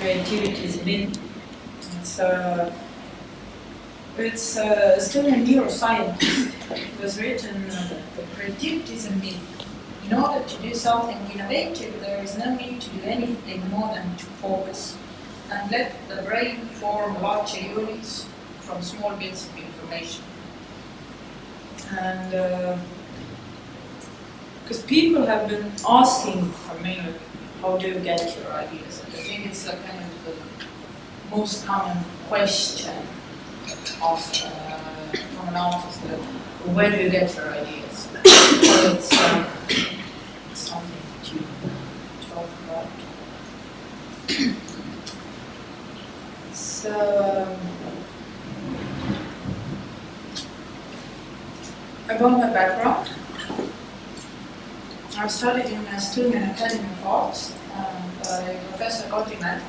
creativity is a myth. It's still a neuroscientist. It was written that creativity is a myth. In order to do something innovative, there is no need to do anything more than to focus and let the brain form larger units from small bits of information. And because people have been asking for me, like, how do you get your ideas? And I think it's like kind of the most common question asked from an artist, that, where do you get your ideas? So it's something that you talk about. So about my background, I studied in Estonian Academy of Arts, and Professor Künnap,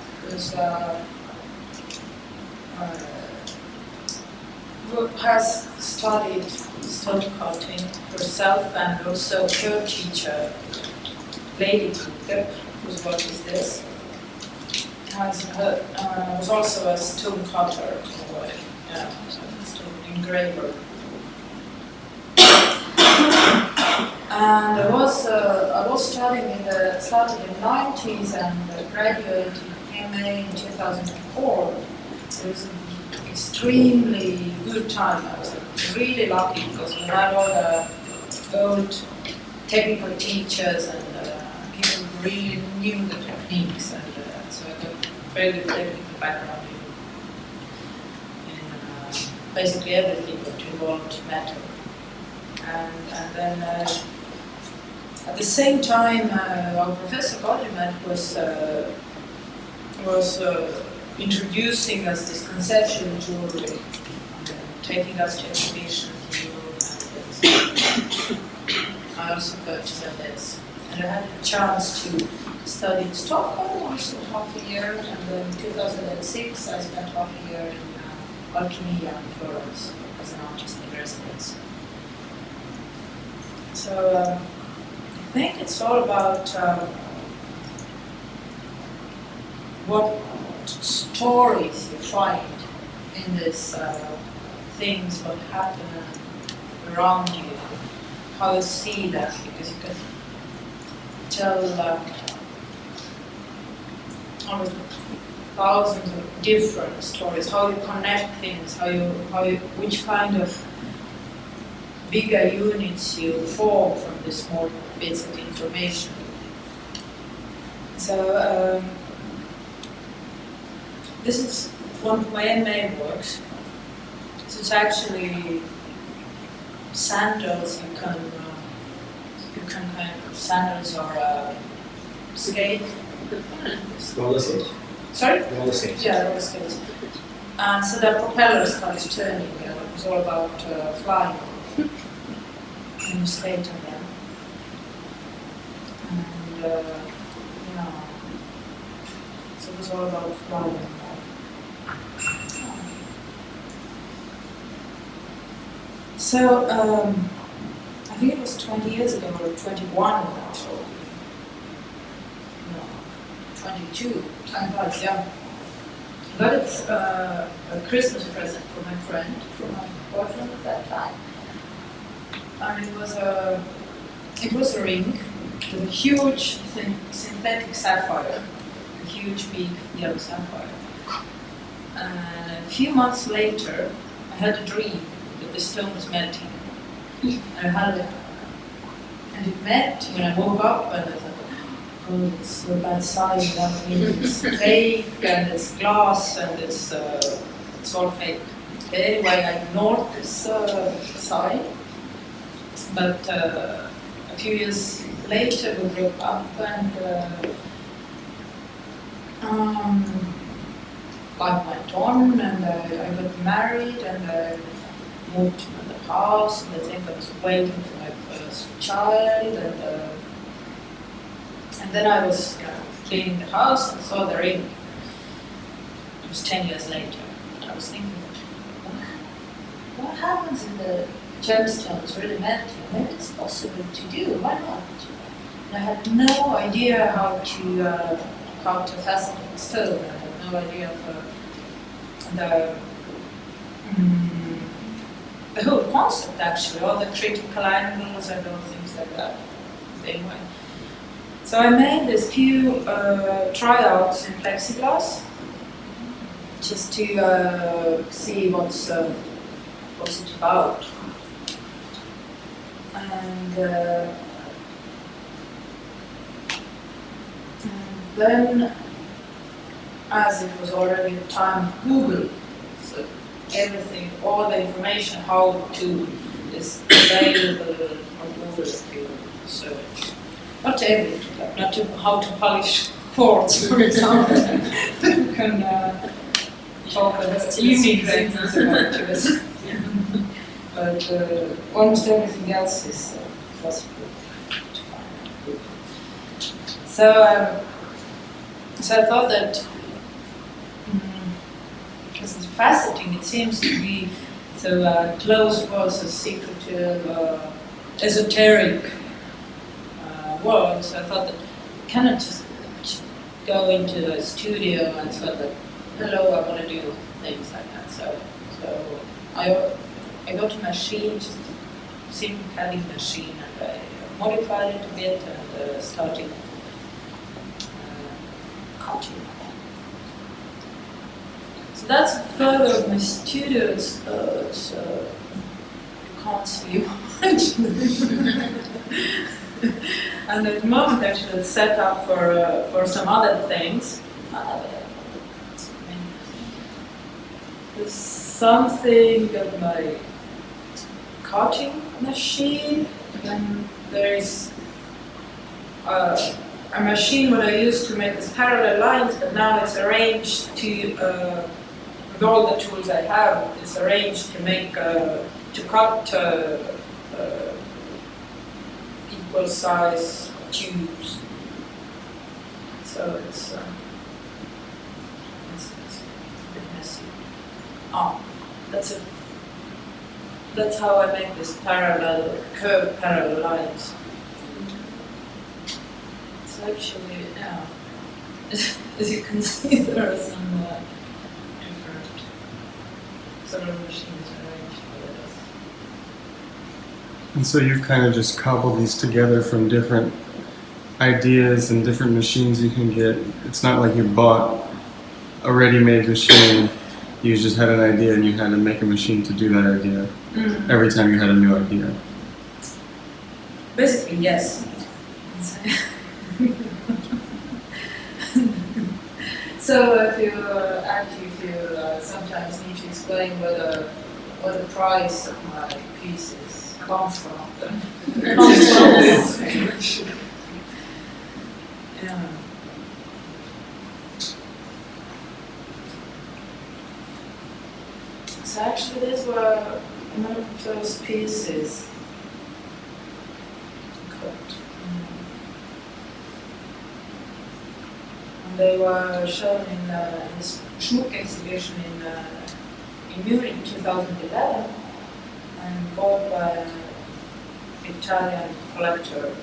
who has studied stone cutting herself, and also her teacher, Lady Künnap, whose work is this, was also a stone cutter, or stone engraver. And I was studying started in the 90s and graduated MA in 2004. It was an extremely good time. I was really lucky because we had all the old technical teachers and people who really knew the techniques, and so I got a very good technical background in basically everything that involved metal. And then at the same time, our Professor Künnap was introducing us this conceptual jewelry, taking us to exhibitions in Europe and I also purchased this. And I had a chance to study in Stockholm also half a year, and then in 2006 I spent half a year in Alchemia in Florence as an artist in residence. So I think it's all about what stories you find in these things, what happen around you, how you see that, because you can tell thousands of different stories, how you connect things, which kind of bigger units you form from the small bits of information. So this is one of my MA works. So it's actually sandals. You can kind of sandals or skate. Roller skate. Sorry? Roller skate. Yeah, roller skates. And so the propeller starts turning. It was all about flying. And you skate on them. And so it was all about flying. So I think it was 20 years ago, or 21 actually. No, 22. Time flies, yeah. I got a Christmas present from my friend, from my boyfriend at that time. And it was a ring with a huge synthetic sapphire, a huge big yellow sapphire. And a few months later, I had a dream that the stone was melting. And it met when I woke up, and I thought, oh, it's a bad sign. That means it's fake, and it's glass, and it's all fake. But anyway, I ignored this sign. But a few years later, we broke up, and life went on, and I got married, and I moved to another house, and I think I was waiting for my first child, and then I was cleaning the house and saw the ring. It was 10 years later. I was thinking, what happens if the gemstones really melting? Maybe it's possible to do. Why not? And I had no idea how to facet a stone. I had no idea of the whole concept actually, all the critical angles and all things like that. Anyway. So I made this few tryouts in plexiglass just to see what's it about. And then, as it was already the time of Google, so everything, all the information how to is available on Google if you search. Not everything, like not to, how to polish quartz, for example. You can talk about evening things about this. But almost everything else is possible to find. So I thought that because it's faceting, it seems to be so closed was a secretive, esoteric world. So I thought that I cannot just go into a studio and thought that, hello, I want to do things like that. So I got a machine, just a simple cutting machine, and I modified it a bit and started cutting. So that's further of my studio, so you can't see much. And at the moment, actually, it's set up for some other things. There's something of my cutting machine, and there's a machine what I used to make these parallel lines, but now it's arranged to, with all the tools I have, it's arranged to make, to cut equal size tubes. So it's a bit messy. Oh, that's how I make this curved parallel lines. It's actually, yeah, as you can see, there are some different sort of machines arranged for this. And so you kind of just cobble these together from different ideas and different machines you can get. It's not like you bought a ready-made machine. You just had an idea and you had to make a machine to do that idea. Every time you had a new idea. Basically, yes. So if you sometimes need to explain what the price of my pieces comes from. Yeah. So actually, these were one of the first pieces cut. And they were shown in this Schmuck exhibition in Munich in 2011 and bought by an Italian collector.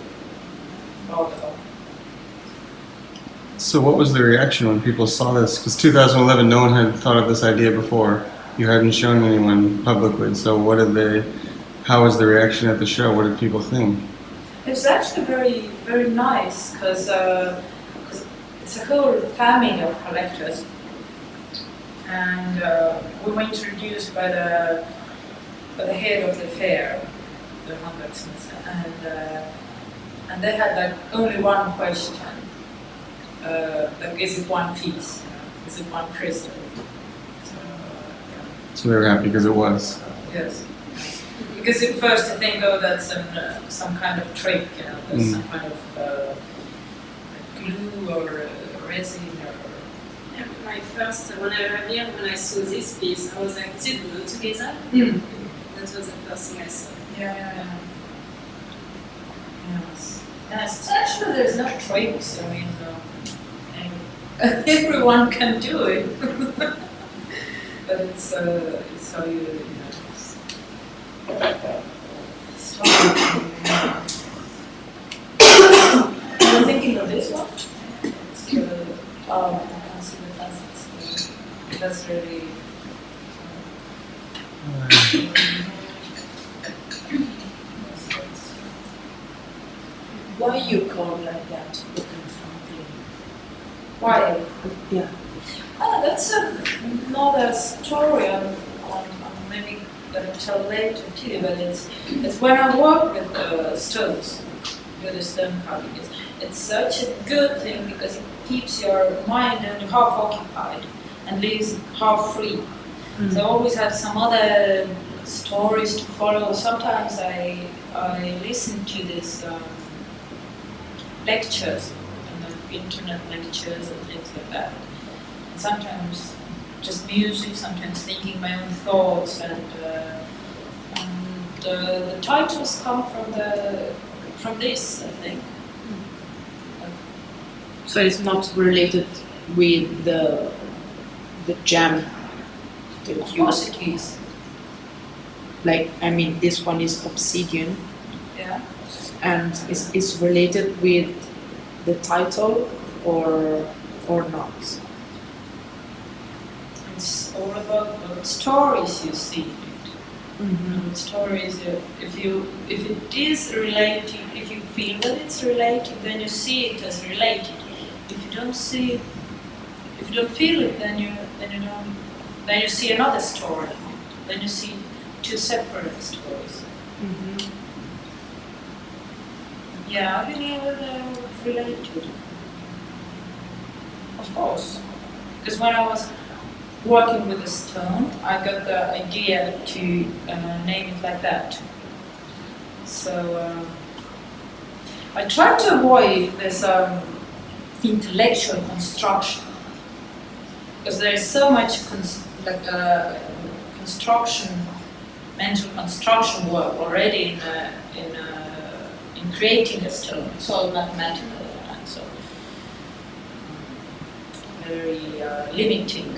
So what was the reaction when people saw this? Because 2011, no one had thought of this idea before. You hadn't shown anyone publicly. So how was the reaction at the show? What did people think? It was actually very, very nice because it's a whole family of collectors. And we were introduced by the head of the fair, the Hamburgsmith, and they had like only one question. Like, is it one piece? Is it one crystal? So they were happy because it was. Yes. Because at first I think, oh, that's some kind of trick, there's some kind of glue or resin or. Yeah, my first, when I saw this piece, I was like, is it glue together? That was the first thing I saw. Yeah. Yes. Actually, there's no tricks. I mean, everyone can do it. But it's how you start. You're thinking of this one? It's I can't see the facets. That's really. Why you call like that? Looking from Why? yeah. That's another story. I'm maybe gonna tell later too. But it's when I work with stones, with the stone carving. It's such a good thing because it keeps your mind and half occupied and leaves half free. So I always have some other stories to follow. Sometimes I listen to these lectures, internet lectures and things like that. And sometimes just music, sometimes thinking my own thoughts, and the titles come from this, I think. So it's not related with the gem. Of course it is. Like, I mean, this one is obsidian, Yeah. and is related with the title or not? It's all about what stories you see. Mm-hmm. Stories. If it is related, if you feel that it's related, then you see it as related. If you don't see, if you don't feel it, then you don't. Then you see another story. Then you see two separate stories. Mm-hmm. Yeah, I believe they're related. Of course. Because when I was working with a stone, I got the idea to name it like that. So I tried to avoid this intellectual construction. Because there is so much construction, mental construction work already in creating a stone. It's all mathematical and so very limiting in a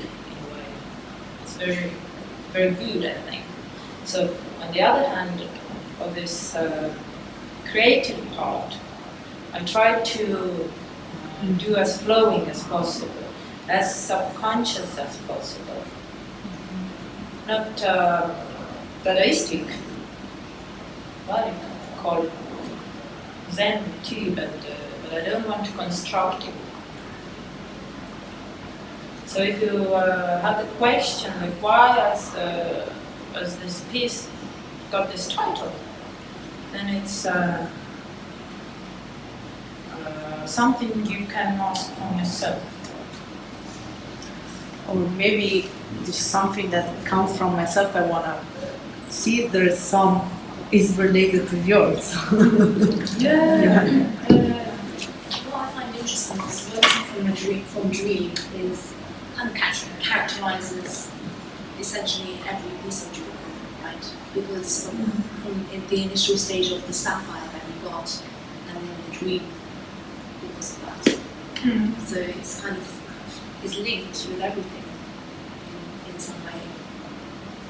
way. It's very, very good, I think. So on the other hand, of this creative part, I try to do as flowing as possible, as subconscious as possible. Not Dadaistic, well, you can call it Zen too, but I don't want to construct it. So if you have the question, like why has this piece got this title, then it's something you can ask from yourself. Or maybe there's something that comes from myself. I wanna see if there's some is related to yours. Yeah. What I find interesting is working from dream is kind of characterizes essentially every piece of jewelry, right? Because from the initial stage of the sapphire that you got, and then the dream because of that. So it's kind of is linked with everything in some way.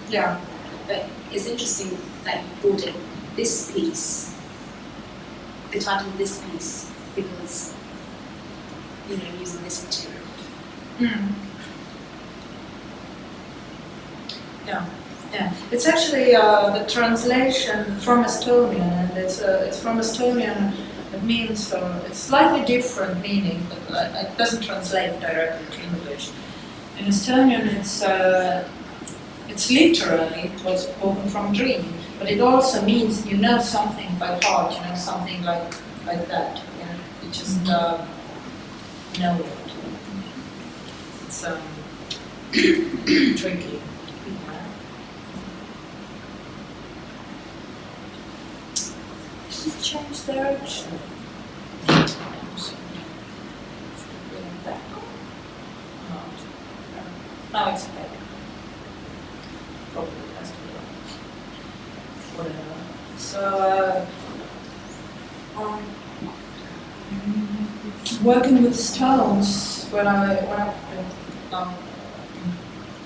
Yeah. But it's interesting that you brought in this piece, the title of this piece, because using this material. Yeah, yeah. It's actually the translation from Estonian, and it's from Estonian. It means it's slightly different meaning, but it doesn't translate directly to English. In Estonian, it's literally what's spoken from dream, but it also means something by heart, something like that. You just know it. It's tricky. Change direction. Now it's okay. Probably has to be whatever. So, working with stones, when I'm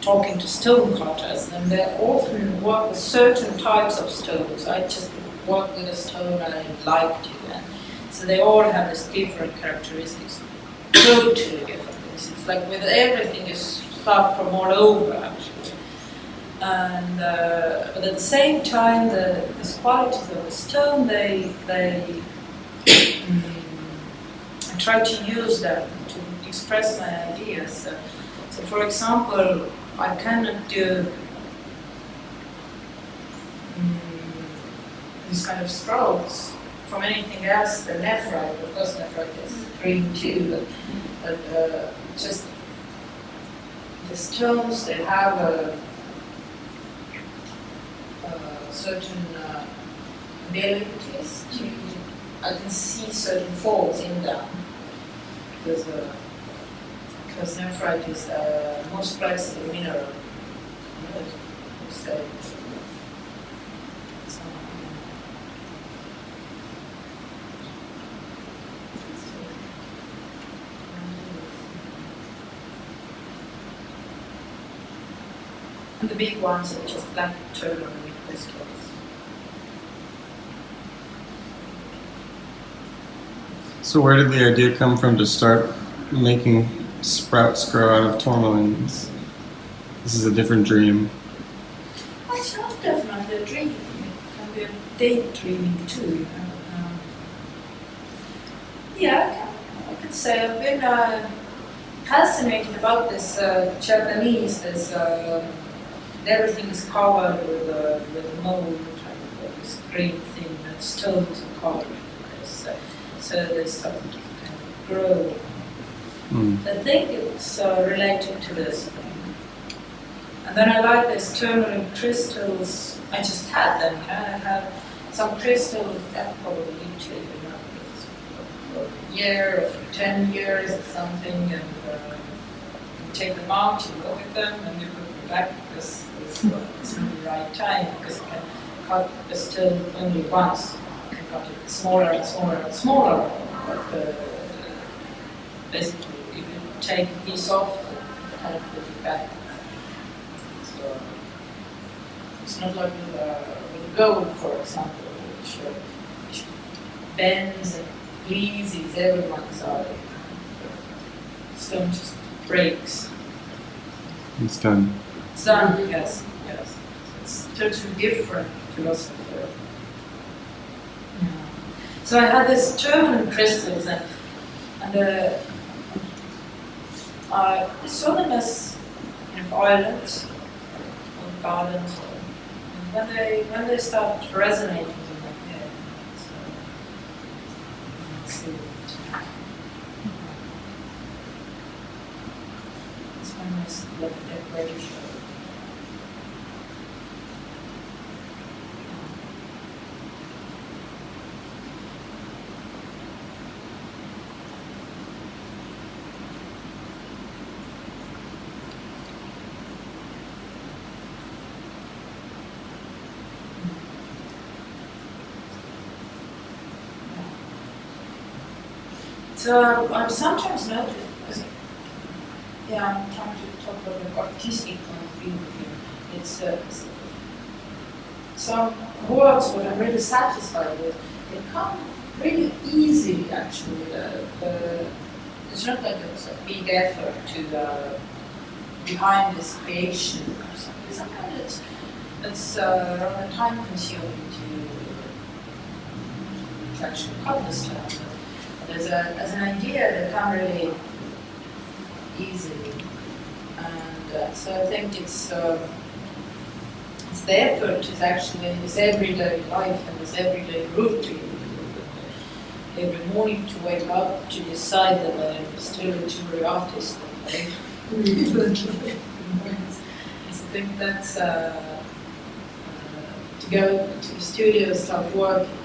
talking to stone cutters, and they often work with certain types of stones. I just work with a stone I like to, and so they all have these different characteristics, totally different things. It's like with everything is stuff from all over actually. And but at the same time, the qualities of the stone, they I try to use them to express my ideas. So for example, I cannot do these kind of strokes from anything else than nephrite, because nephrite is green too, but just the stones, they have a certain abilities to, I can see certain faults in them, because nephrite is the most flexible mineral. So, and the big ones are just black tourmaline crystals. So where did the idea come from to start making sprouts grow out of tourmalines? This is a different dream. It's not definitely a dream. It can be a daydreaming too, you know. Yeah, I could say I've been fascinated about this Japanese. Everything is covered with mold, and this green thing, and stones are covered with this. So they start to kind of grow. I think it's related to this. And then I like these tourmaline crystals. I just had them. I had some crystals that probably literally for a year or for 10 years or something, and you take them out, you look at them, and you put them back because it's not the right time, because you can cut the stone only once. You can cut it smaller and smaller and smaller. But basically, if you take a piece off, you kind of put it back. So it's not like with gold, for example, which bends and pleases everyone's side. Stone just breaks. It's done. It's done, yes. It's totally different philosophy. Yeah. So I had these tourmaline crystals, and I saw them as islands or gardens. And when they start resonating in my head, let's see. It's one nice Lapidary show. So I've sometimes noticed, because I'm trying to talk about the artistic point of view here. It's some works that I'm really satisfied with. They come really easily, actually. It's not like it's a big effort to behind this creation or something. Sometimes it's rather time consuming to actually cut the stuff. As an idea, they come really easily, and so I think it's the effort is actually this everyday life and this everyday routine. Every morning to wake up to decide that I'm still a jewelry artist. I think that's to go to the studio, start working,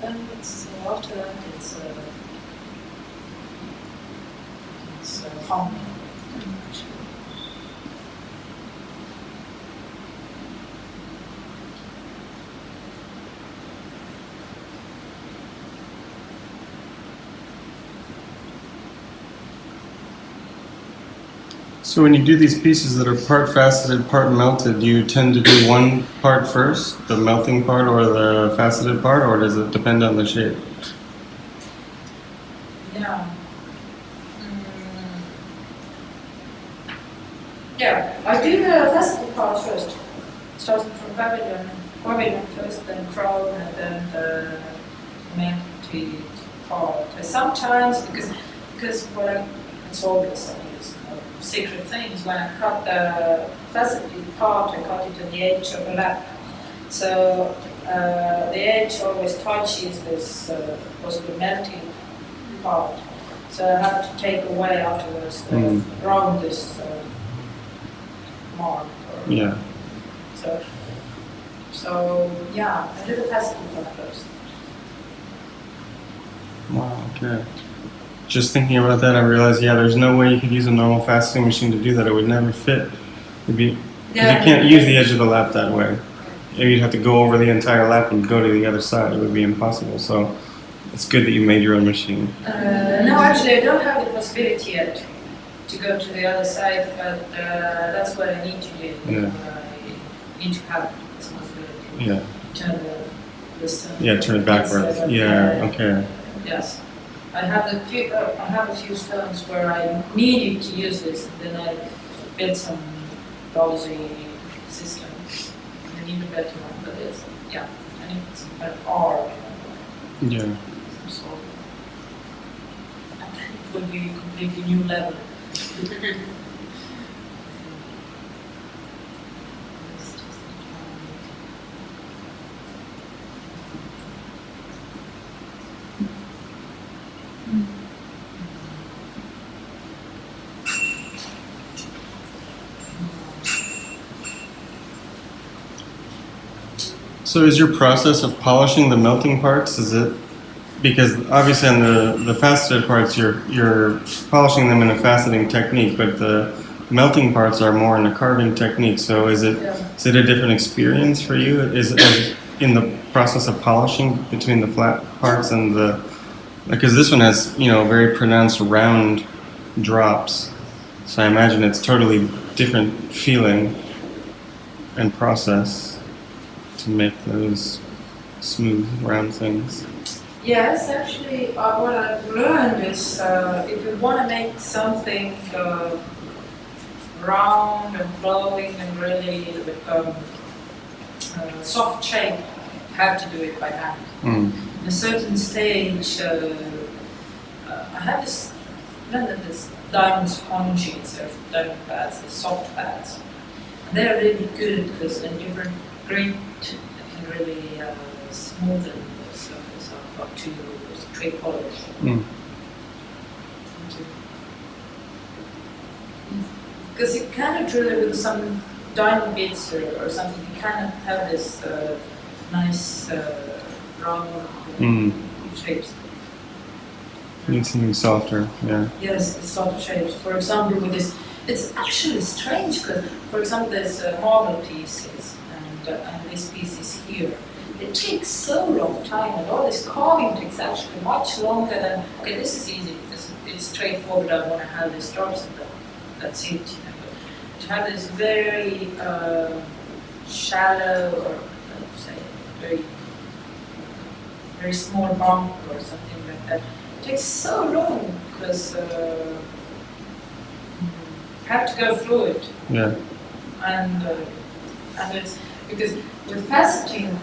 and after that it's fun. So when you do these pieces that are part faceted, part melted, do you tend to do one part first, the melting part or the faceted part, or does it depend on the shape? Yeah. Yeah, I do the faceting part first, starting from pavilion first, then crown, and then the melted part. And sometimes, because when it's always secret things, when I cut the faceted part, I cut it to the edge of the lap. So the edge always touches this possibly melting part. So I have to take away afterwards around this mark. Yeah. So yeah, I do the faceting part first. Wow, okay. Just thinking about that, I realized, yeah, there's no way you could use a normal faceting machine to do that. It would never fit. It'd be, 'cause you can't use the edge of the lap that way. You'd have to go over the entire lap and go to the other side. It would be impossible. So it's good that you made your own machine. No, actually, I don't have the possibility yet to go to the other side, but that's what I need to do. Yeah. I need to have this possibility. Yeah. Turn the stone. Yeah, turn it backwards. Yeah, okay. Yes. I have a few stones where I needed to use this, and then I built some lousy system. I need a better one, but it's, yeah, I need some kind of art. Yeah. So it will be a completely new level. So is your process of polishing the melting parts, is it, because obviously on the faceted parts you're polishing them in a faceting technique, but the melting parts are more in a carving technique. So is it a different experience for you? Is in the process of polishing between the flat parts and the, because this one has, you know, very pronounced round drops. So I imagine it's totally different feeling and process to make those smooth, round things. Yes, actually, what I've learned is if you want to make something round and flowing and really soft shape, you have to do it by hand. Mm. In a certain stage, I have this diamond sponges, or diamond pads, the soft pads. And they're really good because in different grit, they can really smoothen the surface up to clay polish. Mm. Because you cannot really, with some diamond bits or something, you cannot have this nice round shapes. You need something softer, yeah. Yes, it's soft shapes. For example, with this, it's actually strange because, for example, there's marble pieces and these pieces here. It takes so long time, and all this carving takes actually much longer than. Okay, this is easy because it's straightforward. I want to have these drops and that's it. You know. But to have this very shallow, or let's say very small bump or something like that. It takes so long because you have to go through it. Yeah. And it's because with faceting,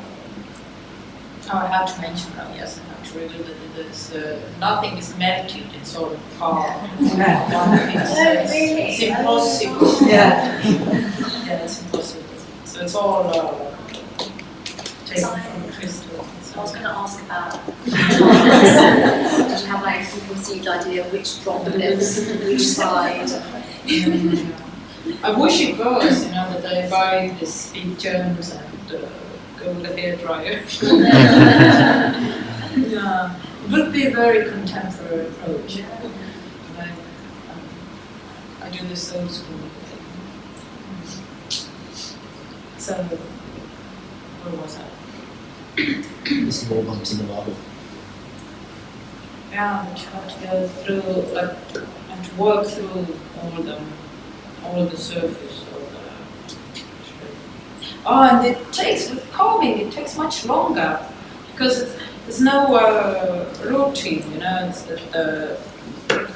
I have to mention now, yes, I have to reveal that there's nothing is melted, it's all hard. It's impossible. Yeah. Yeah, it's impossible. So it's all taken from crystal. I was going to ask about, did you have like a preconceived idea of which droplets, which side? I wish it was, that I buy these big germs and go with a hairdryer. Yeah, it would be a very contemporary approach. But I do this old school thing. So, where was I? Just more bumps in the marble. Yeah, but you have to go through, and to work through all the surface of the. Oh, and it takes, with carving, it takes much longer because there's no routine, it's the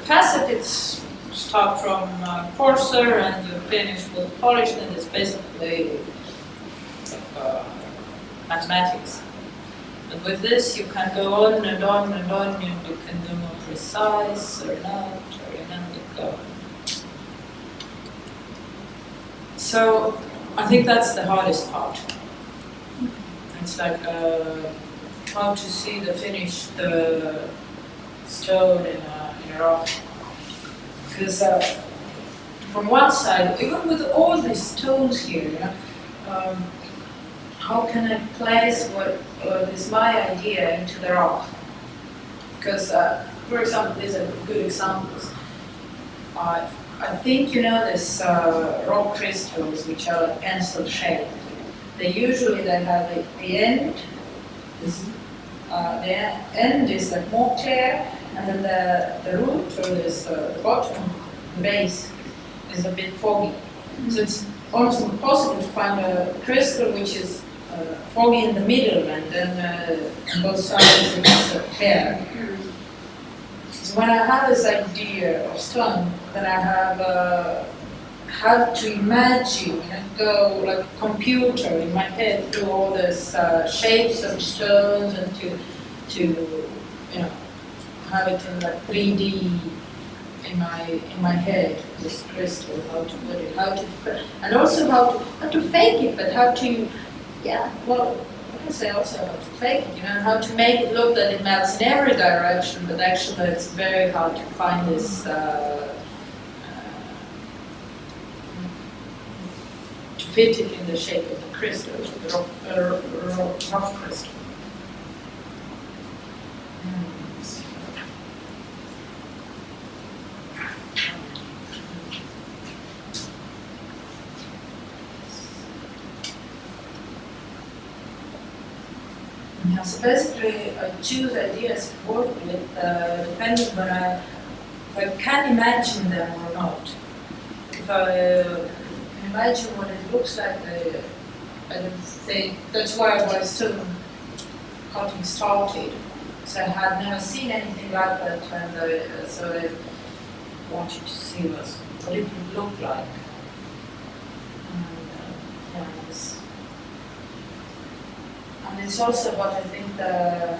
facet, it's start from coarser and you finish with polish, then it's basically mathematics. And with this, you can go on and on and on, and you can do more precise or not, or you know, so I think that's the hardest part. It's like how to see the finished stone in a rock. Because from one side, even with all these stones here, you know, how can I place what is my idea into the rock? Because, for example, these are good examples. I think you know this rock crystals which are like pencil shaped. They have the end. The end is like more clear, and then the root or this the bottom, the base, is a bit foggy. So it's almost impossible to find a crystal which is foggy in the middle and then both sides it's clear. So when I have this idea of stone, then I have to imagine and go like a computer in my head through all these shapes of stones and to you know have it in like 3D in my head, this crystal, how to put it, and also how to fake it, but how to I can say also how to fake it, you know, how to make it look that it melts in every direction, but actually it's very hard to find this to fit it in the shape of the crystal, the rough crystal. Yeah, so basically I choose ideas to work with depending on if I can imagine them or not. If I can imagine what it looks like, I don't think, that's why I was still cutting started. So I had never seen anything like that, and so I wanted to see what it would look like. And it's also what I think the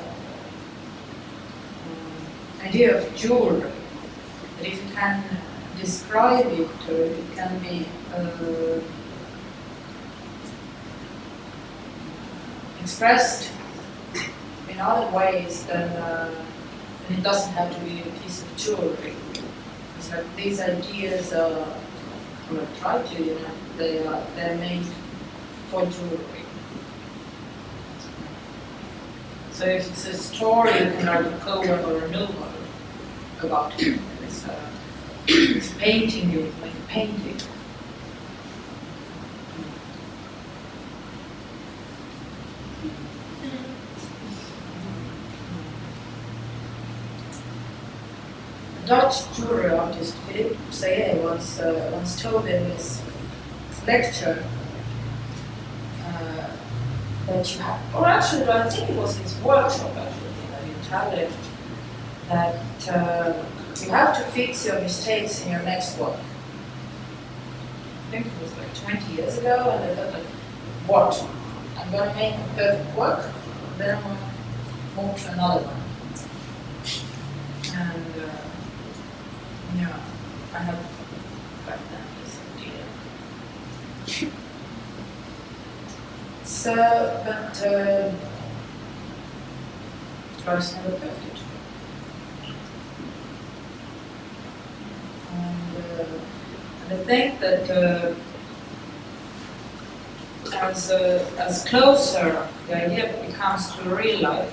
idea of jewelry, that if you can describe it or if it can be expressed in other ways, then it doesn't have to be a piece of jewelry. It's like these ideas are, or try to, you know, they're made for jewelry. So if it's a story, you can write a poem or a novel about it. It's painting, you make a painting. A Dutch jewelry artist, Philip Sayer, once told in his lecture that you have, or actually I think it was his workshop actually in Italian, that you have to fix your mistakes in your next work. I think it was like 20 years ago, and I thought like, what? I'm going to make a perfect work, then I'm going to move to another one. And yeah, I have back then this idea. So, but it's never perfect. And I think that as closer the idea becomes to real life,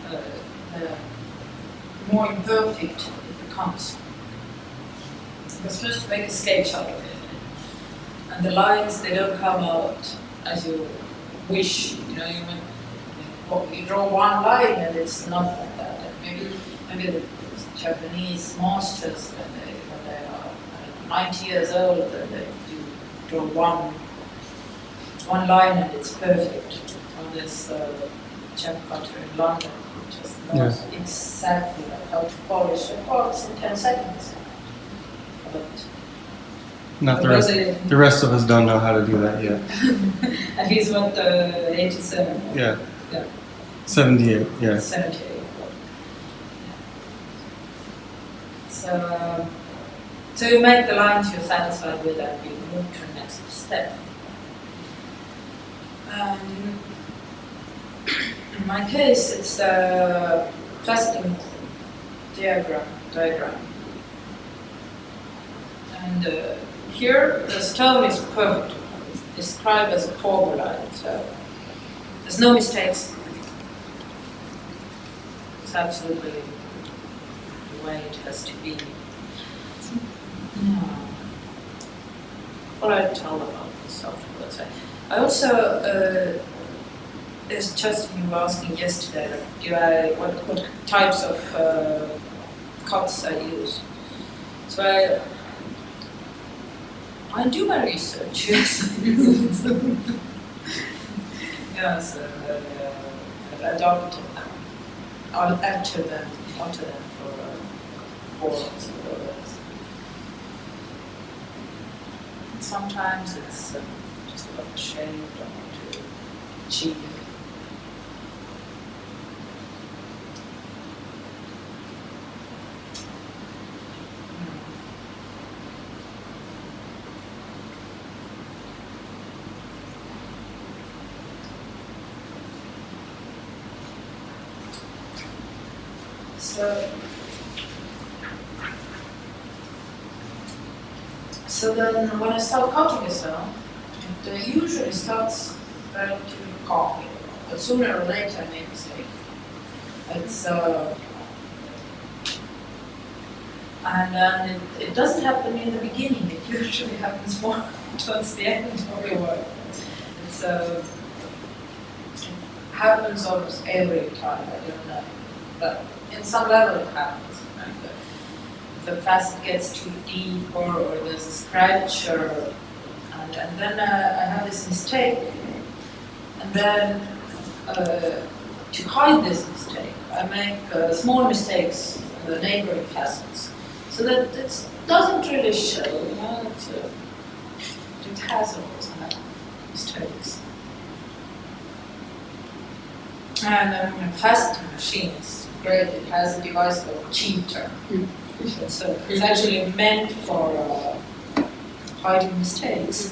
the more imperfect it becomes. Because first you make a sketch out of it, and the lines, they don't come out as you wish. You know, you draw one line and it's not like that. And maybe the Japanese masters, when they are 90 years old, and they do draw one line and it's perfect. On this gem cutter in London, which just knows exactly how to polish a box in 10 seconds. but Not the what was rest. it? The rest of us don't know how to do that yet. And he's what, 87? Yeah. Yeah. 78. Yeah. 78. So you make the lines you're satisfied with and you move to the next step. And in my case, it's a faceting diagram. And here the stone is perfect. It's described as a formula, so there's no mistakes. It's absolutely the way it has to be. Yeah. What I tell about this afterwards. I also, as Justin, you were asking yesterday, like, what types of cuts I use. So I do my research, yes. Yeah, so I've adopted them. I'll alter them for boards and others. Sometimes it's just about the shape I want to achieve. So then when I start cutting a stone, it usually starts relatively calmly, but sooner or later I make a mistake. It's and then it doesn't happen in the beginning, it usually happens more towards the end of the work. It's, it happens almost every time, I don't know. But in some level it happens. Like the facet gets too deep or there's a scratch and then I have this mistake. And then to hide this mistake, I make small mistakes in the neighbouring facets. So that it doesn't really show, you know, it has always had mistakes. And a faceting machine is great, it has a device called cheater. It's actually meant for hiding mistakes.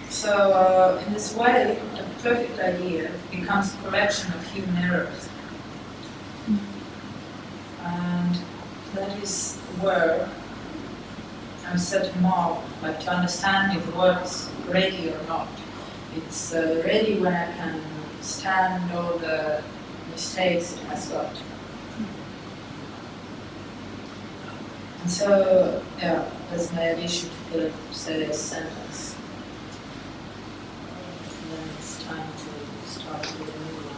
So in this way, a perfect idea becomes a collection of human errors. And that is where I set a mark, like to understand if the work is ready or not. It's ready when I can stand all the mistakes it has got. And so, yeah, that's my addition to the serious sentence. And then it's time to start with a new line.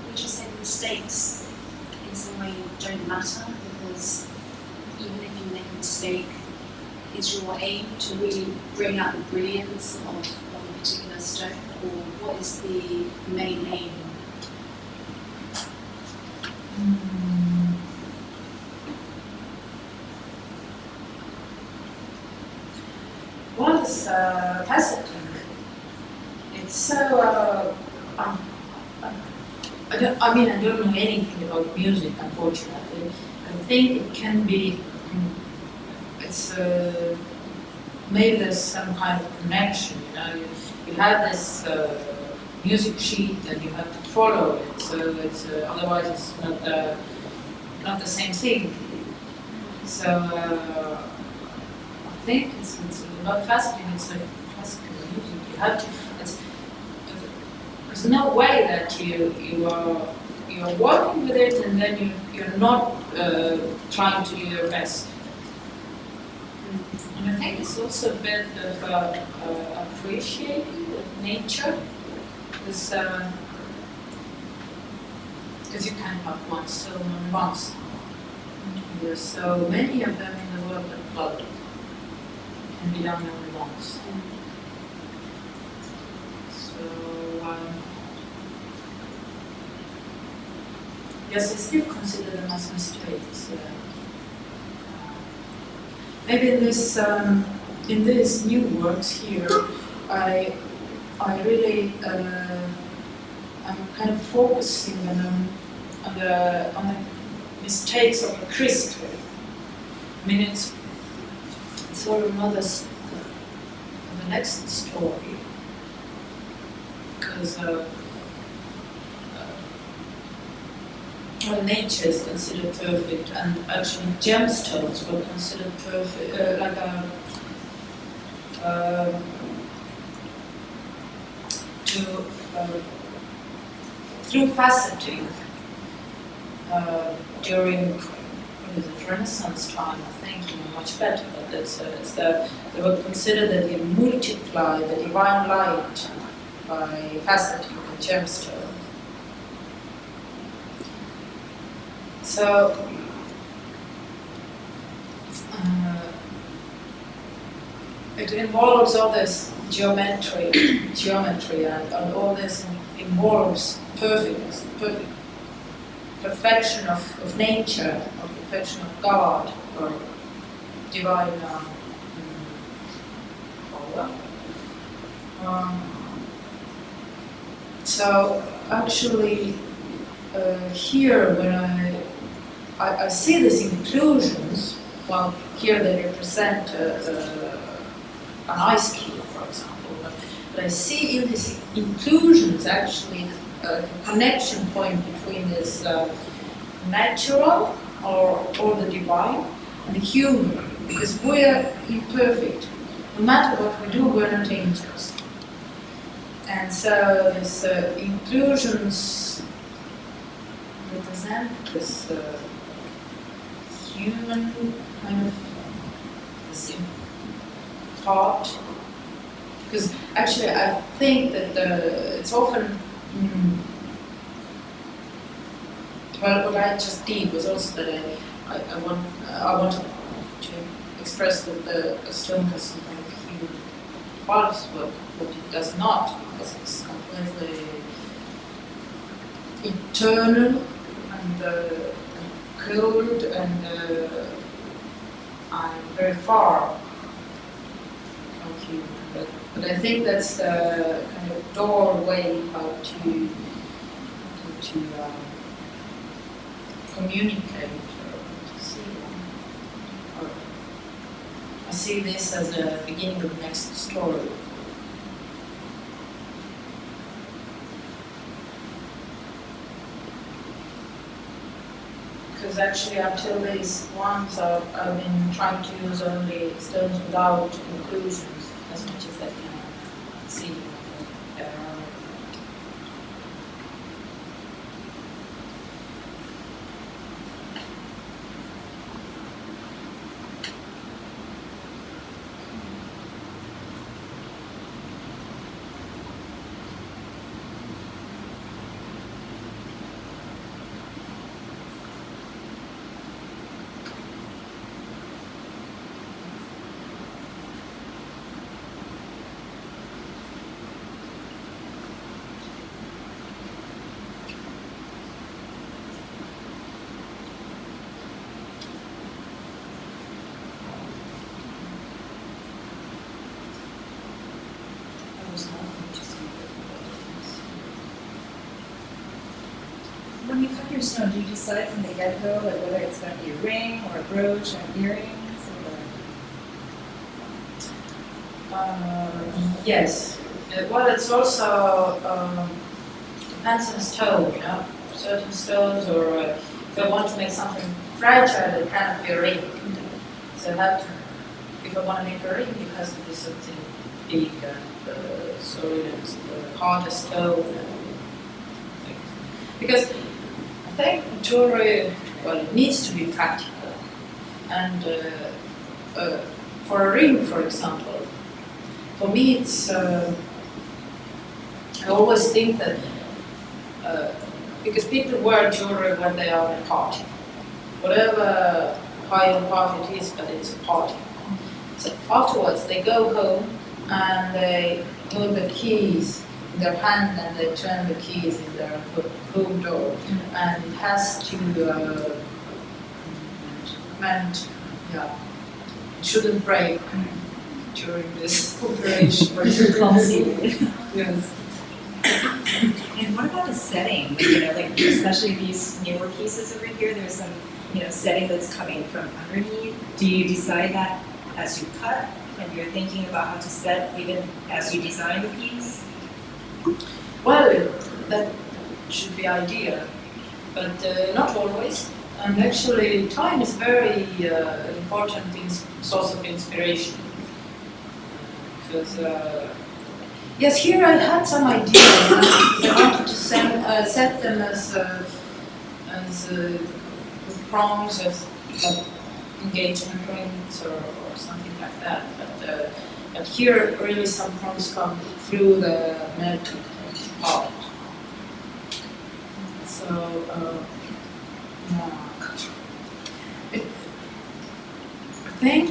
Would you say the mistakes in some way don't matter, because even if you make a mistake, is your aim to really bring out the brilliance of a particular stone, or what is the main aim? Well, it's faceting. It's so. I don't know anything about music, unfortunately. I think it can be. It's maybe there's some kind of connection. You know, you have this music sheet and you have to follow it. So it's otherwise it's not the same thing. So I think it's not faceting. It's like classical music. You have to. There's no way that you are working with it and then you're not trying to do your best. And I think it's also a bit of appreciating nature, because you can have one stone on once. There's so many of them in the world that blood can be done only once. So yes, I still consider them as mistakes. Maybe in these new works here, I really I'm kind of focusing on the mistakes of the crystal. I mean, it's sort of another the next story, because well, nature is considered perfect, and actually gemstones were considered perfect, like through faceting during what is it, Renaissance time, I think, much better. But they were considered that they multiply the divine light by faceting the gemstone. So it involves all this geometry, and all this involves perfectness, perfection of nature, or perfection of God, or divine power. So actually, here when I see these inclusions, well, here they represent an ice cube, for example, but I see in these inclusions actually a connection point between this natural or the divine and the human, because we're imperfect. No matter what we do, we're not angels. And so these inclusions represent this human kind of this part, because actually I think that it's often well, what I just did was also that I wanted to express that the stone has some kind of human qualities, but it does not, because it's completely eternal and cold and very far from human. But I think that's the kind of doorway how to communicate or to see. Or I see this as the beginning of the next story. Because actually until these ones I've been trying to use only stones without inclusions as much as I can see. When you cut your stone, do you decide from the get-go like whether it's going to be a ring or a brooch or earrings? Yes. Well, it's also depends on the stone. Yeah? Certain stones, or if I want to make something fragile, it cannot be a ring. So if I want to make a ring, it has to be something big and solid and hard as stone. Because I think jewelry, well, it needs to be practical. And for a ring, for example, for me it's, I always think that, because people wear jewelry when they are at a party, whatever high-end party it is, but it's a party. So afterwards they go home and they hold the keys in their hand and they turn the keys in their home door, and it has to meant, yeah, it shouldn't break during this operation. Yes. And what about the setting? You know, like especially these newer pieces over here, there's some, you know, setting that's coming from underneath. Do you decide that as you cut and you're thinking about how to set even as you design the piece? Well, that should be ideal, but not always. And actually, time is very important source of inspiration. Because yes, here I had some idea. I wanted to set them as with prongs, as like engagement rings or something like that. But here, really, some prongs come through the metal part. So. I think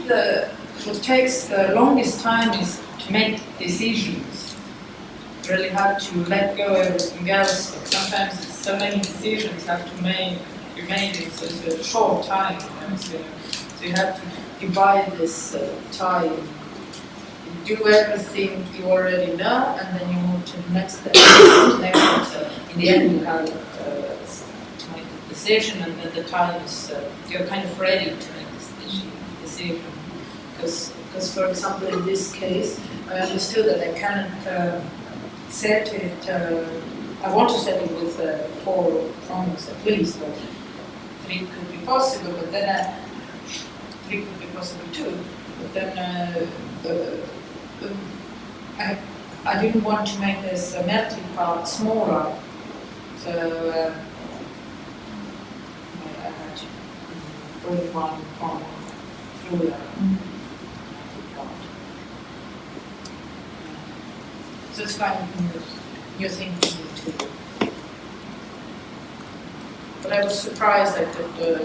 what takes the longest time is to make decisions. Really have to let go of everything else. But sometimes so many decisions have to be made in such a short time. So you have to divide this time. You do everything you already know, and then you move to the next step. So in the end, you have to make a decision, and then the time is you're kind of ready to make this decision. Because, for example, in this case, I understood that I cannot set it. I want to set it with 4 prongs at least, but 3 could be possible. But then 3 could be possible too. But then I didn't want to make this melting part smaller, so I had to bring one prong through there. So it's kind of new thing for me too. But I was surprised I could do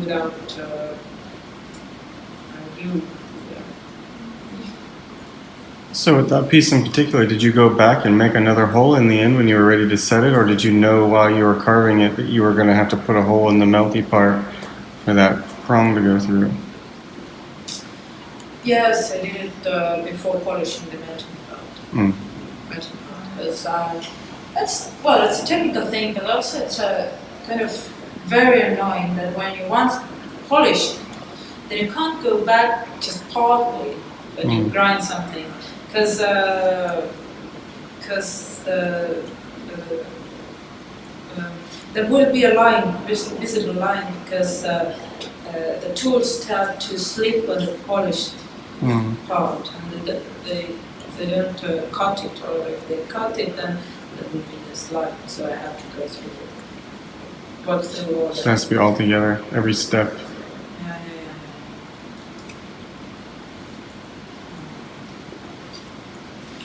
without glue. So with that piece in particular, did you go back and make another hole in the end when you were ready to set it, or did you know while you were carving it that you were going to have to put a hole in the melty part for that prong to go through? Yes, I did it before polishing the melting part. It's a technical thing, but also it's a kind of very annoying that when you once polished, then you can't go back just partly, but you grind something, because there will be a line, visible line, because the tools have to slip on the polished part, and if they don't cut it, or if they cut it, then there will be this line. So I have to go through it. Work through all So it has to be all together, every step. Yeah.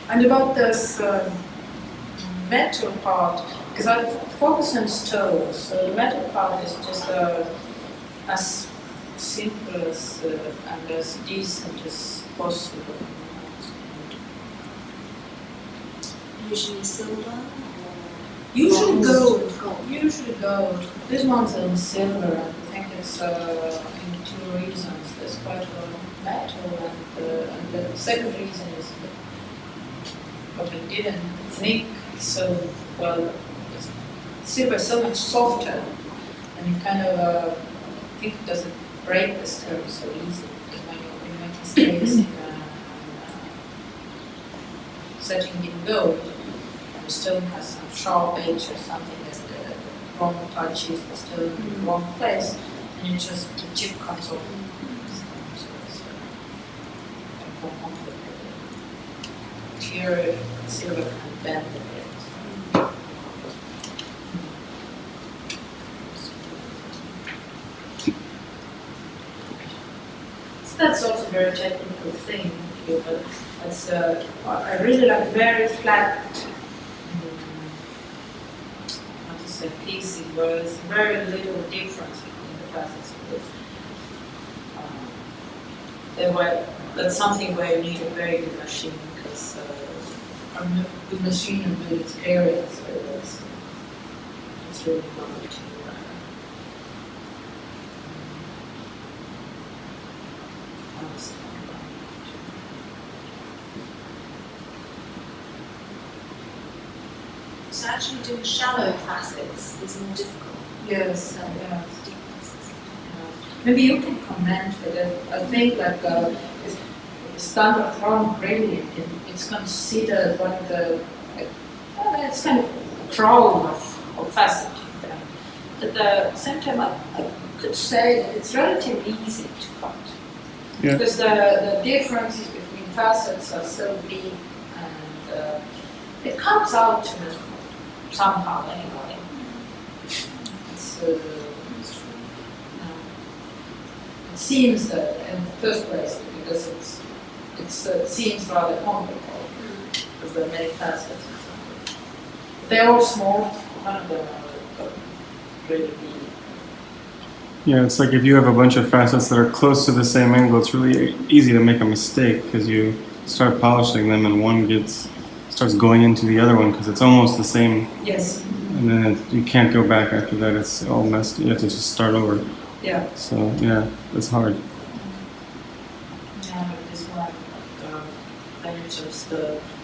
And about this metal part, because I focus on stones, so the metal part is just as simple as and as decent as possible. Usually silver? Usually Gold. gold. Usually gold. This one's in silver, and I think it's in 2 reasons. There's quite a lot of metal, and the second reason is that what I didn't think so well. Silver is so much softer, and you kind of think it doesn't break the stone so easily. Because when you make mistakes in setting in gold, and the stone has some sharp edge or something that the wrong touches the stone in the wrong place, and the chip comes off. So it's more complicated. Here, silver can bend a bit. that's also a very technical thing. But it's, I really like very flat, how to say, pieces where there's very little difference between the facets. Because that's something where you need a very good machine, because a good machine and good experience. So it's really hard to. So actually doing shallow facets is more difficult. Yes, than yes. deep facets. Maybe you can comment, but I think like standard form gradient, it's considered one of the, it's kind of a crown of faceting. But at the same time, I could say that it's relatively easy to cut. Yeah. Because the differences between facets are so big, and it comes out to me somehow anyway. It's, it seems that in the first place, because it seems rather complicated, because there are many facets. They're all small, none of them are really big. Yeah, it's like if you have a bunch of facets that are close to the same angle, it's really easy to make a mistake because you start polishing them and one starts going into the other one because it's almost the same. Yes. And then you can't go back after that. It's all messed. You have to just start over. Yeah. So yeah, it's hard. Yeah, but this one, then you just,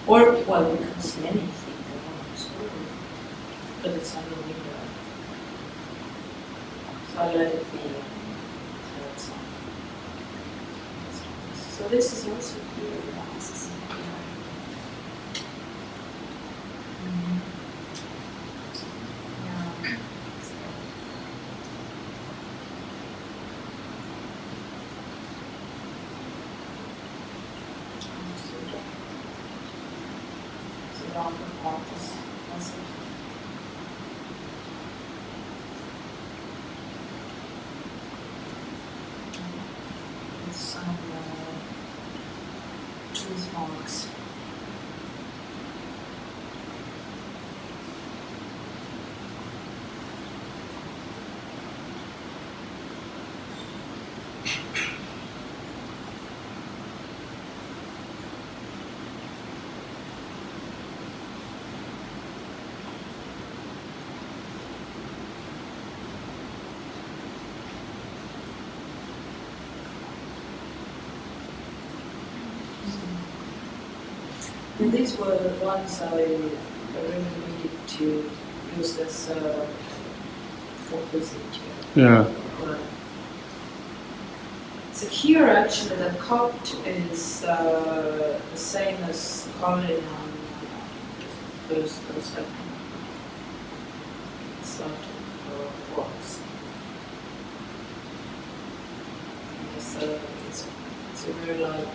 or, well, you can see anything you want, but it's on the window. So I let it be. So this is also here. This is here. Yeah. So down the parts. That's it. Some tooth marks. And these were the ones I really needed to use as opposite. Yeah. So here actually the cut is the same as Colin on those second sort of quartz. It's a very light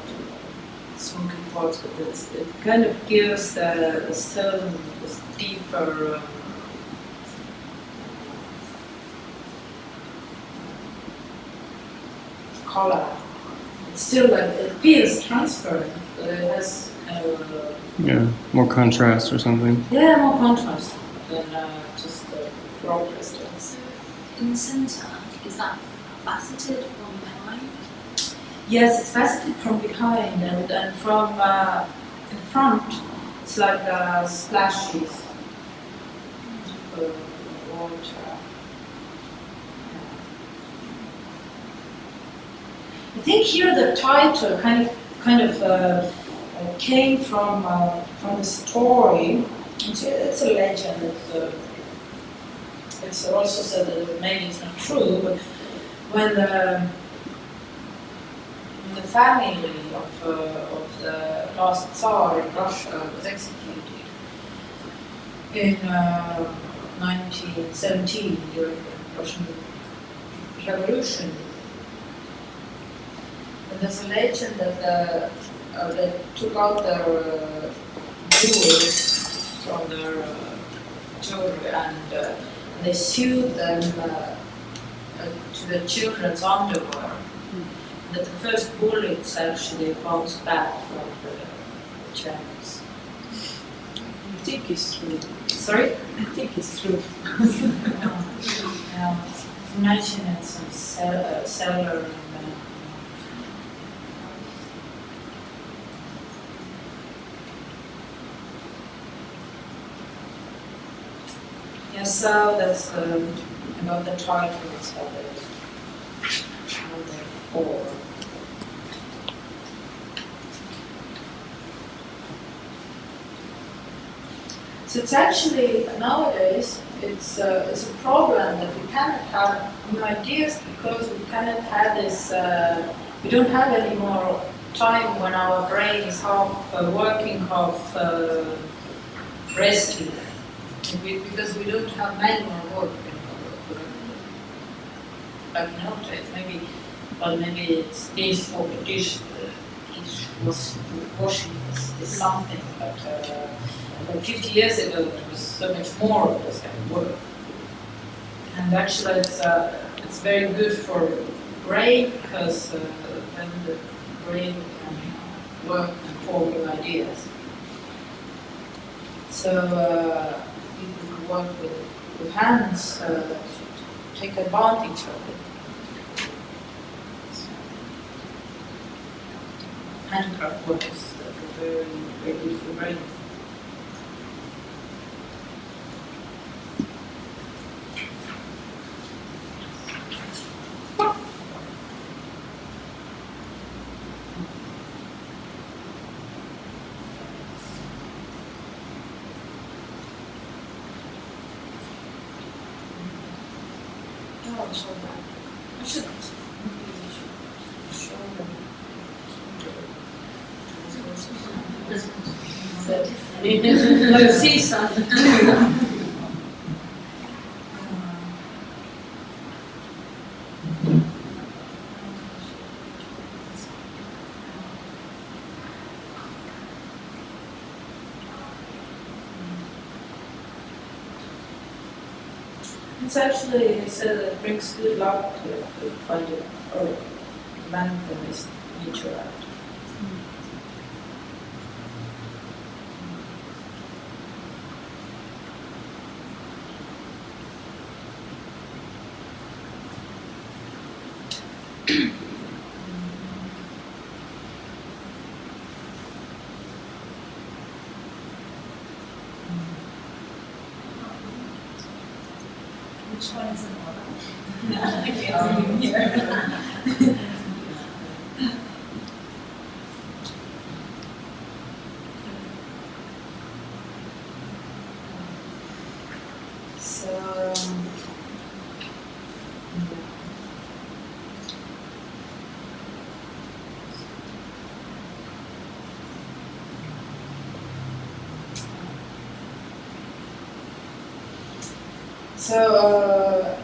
smoky quartz, but it kind of gives the stone this deeper color. It's still like, it feels transparent, but it has kind of Yeah. More contrast or something. more contrast than just the raw crystals. So in the center, is that faceted from behind? Yes, it's faceted from behind, and from in front, it's like splashes of water. I think here the title kind of came from the story. It's a legend. It's also said that maybe it's not true, but when the family of the last Tsar in Russia was executed in 1917 during the Russian Revolution. And there's a legend that they took out their jewels from their jewelry and they sewed them to the children's underwear. But the first bullets actually bounced back from the Chinese. I think it's true. Sorry? I think it's true. Yeah. Imagine it's some seller and yeah, so that's about the titles of it. Four. So it's actually nowadays it's a problem that we cannot have new ideas because we cannot have this. We don't have any more time when our brain is half working, half resting, because we don't have manual work. Like nowadays, maybe it's this or dish washing is something, but. Like 50 years ago, there was so much more of this kind of work. And actually, it's very good for brain because then the brain can work and form new ideas. So people who work with hands take advantage of it. So, handcraft work is very, very good for brain. So I should show them. No, see something. It's actually, it said it brings good luck to find it or man from this nature out. Which one is the model? I can't see here. So, So,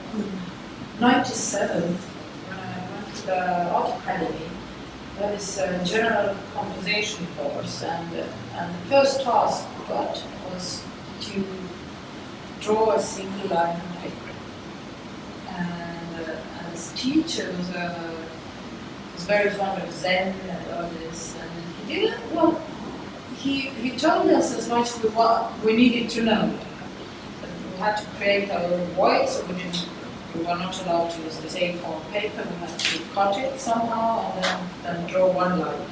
97, when I went to the art academy, that is a general composition course, and the first task I got was to draw a single line on paper. And this teacher was very fond of Zen and all this, and he didn't, well, he told us as much we needed to know. We had to create our own voice, so we were not allowed to use the same form paper. We had to cut it somehow and then draw one line.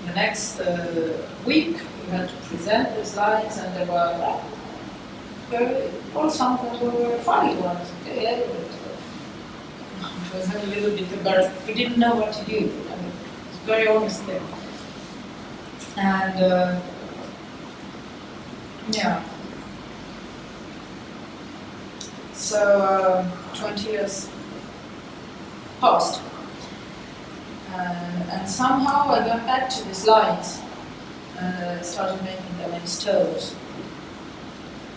The next week we had to present these lines, and they were all sometimes were funny ones. Okay, it was a little bit embarrassing. We didn't know what to do. I mean, it was very honest there. And yeah. So 20 years passed, and somehow I went back to these lines and started making them in stones.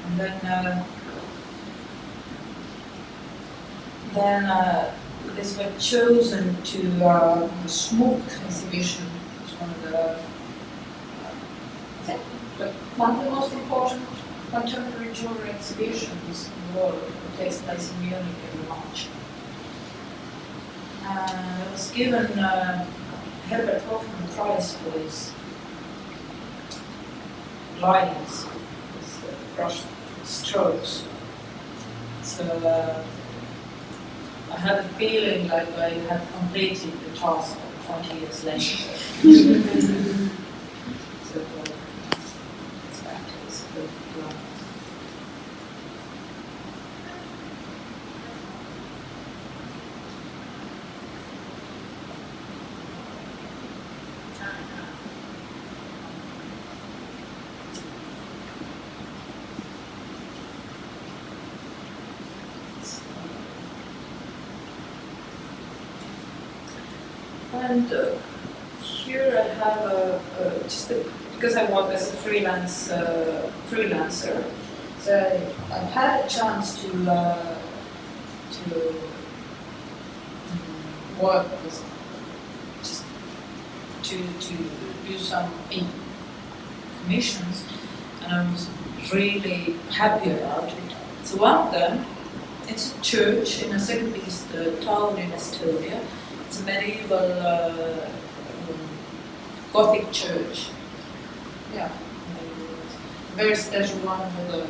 And then these were chosen to the Smoke exhibition. It's one of the, I think, one of the most important contemporary jewelry exhibitions in the world. It takes place in Munich every March. I was given Herbert Hoffman Prize for his lines, his brush strokes. So I had a feeling like I had completed the task 20 years later. So exactly, it's good lines. And here I have because I work as a freelancer, so I've had a chance to work with, just to do some commissions, and I was really happy about it. So one of them, it's a church in a second biggest town in Estonia. It's a medieval Gothic church. Yeah, very special one with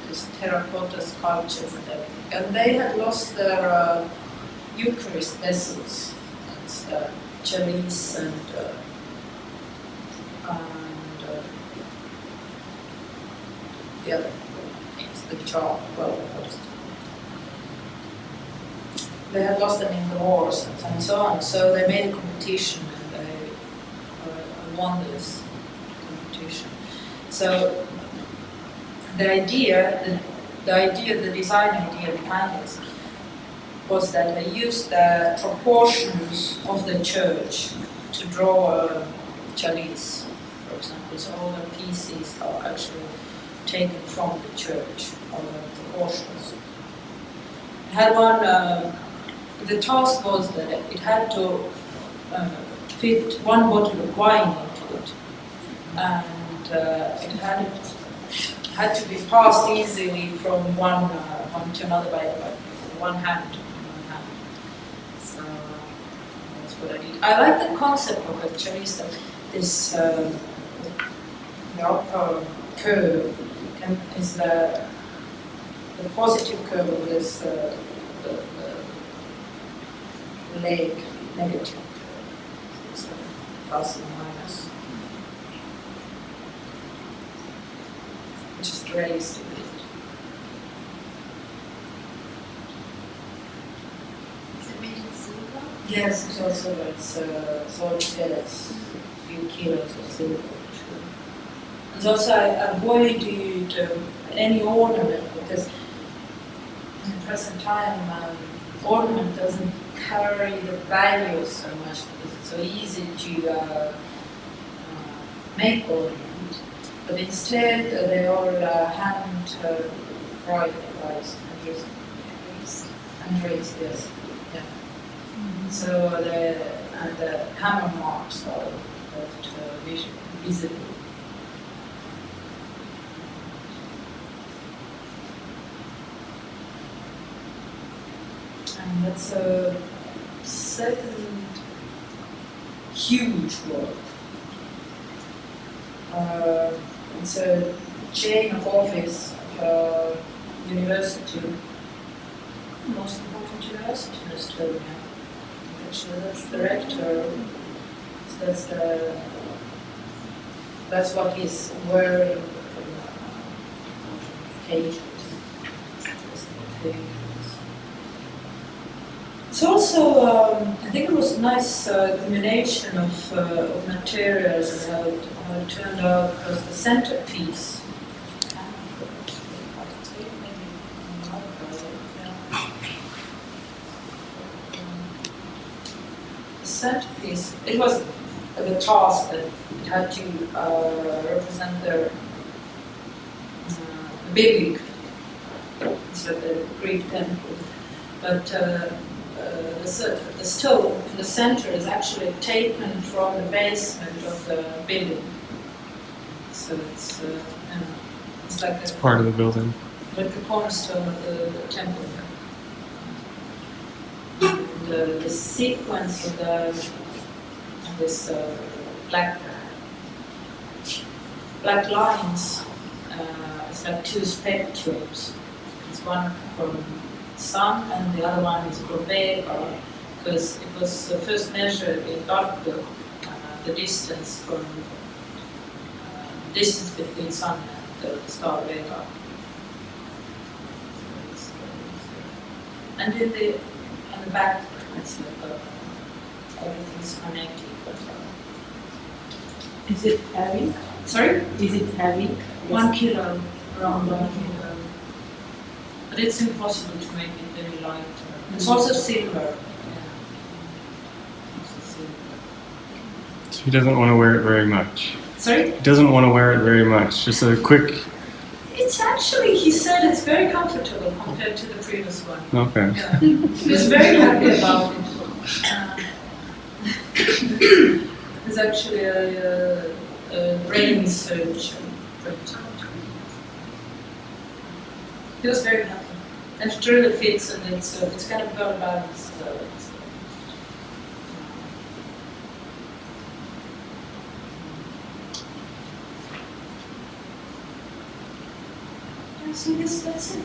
these terracotta sculptures and everything. And they had lost their Eucharist vessels. It's chalice and the other things, the jar. Well, what is it? They had lost them in the wars and so on. So they made a competition and they won this competition. So the design idea behind this was that they used the proportions of the church to draw a chalice, for example. So all the pieces are actually taken from the church, all the proportions. It had one. The task was that it had to fit one bottle of wine into it, and it had to be passed easily from one to another by one hand to one hand. So that's what I did. I like the concept of it, actually, that this the upper curve is the positive curve of this the leg negative. It's a plus and minus. Just raised a bit. Is it made in silver? Yes, it's also it's a few kilos of silver. And also I avoided any ornament because in the present time ornament doesn't carry the value so much because it's so easy to make ornament. But instead they all hand raised and raised, yes. Yeah. So the hammer marks are left visible. And that's a second huge work. It's a chain of office of university, most important university in Estonia. Actually, that's the rector. So that's what he's wearing. Pages. It's also, I think it was a nice combination of materials and how it turned out, because the centerpiece. The centerpiece, it was the task that it had to represent the building, so the Greek temple. But the stone in the center is actually taken from the basement of the building. So it's like It's part of the building. like the cornerstone of the temple. the sequence of this black lines is like two spectrums. It's one from sun and the other one is from Vega, because it was first measured in Bangkok, the distance from distance between sun and the star Vega. And in the back, it's like everything's connected. Is it heavy? Sorry? Is it heavy? 1 kilo, around 1 kilo. But it's impossible to make it very light. It's also silver. So he doesn't want to wear it very much. Sorry? He doesn't want to wear it very much. Just a quick. It's actually, he said it's very comfortable compared to the previous one. Okay. Yeah. He was very happy about it. It's actually a brain surgeon. He was very happy. And it really fits, and it's kind of well balanced. So that's it.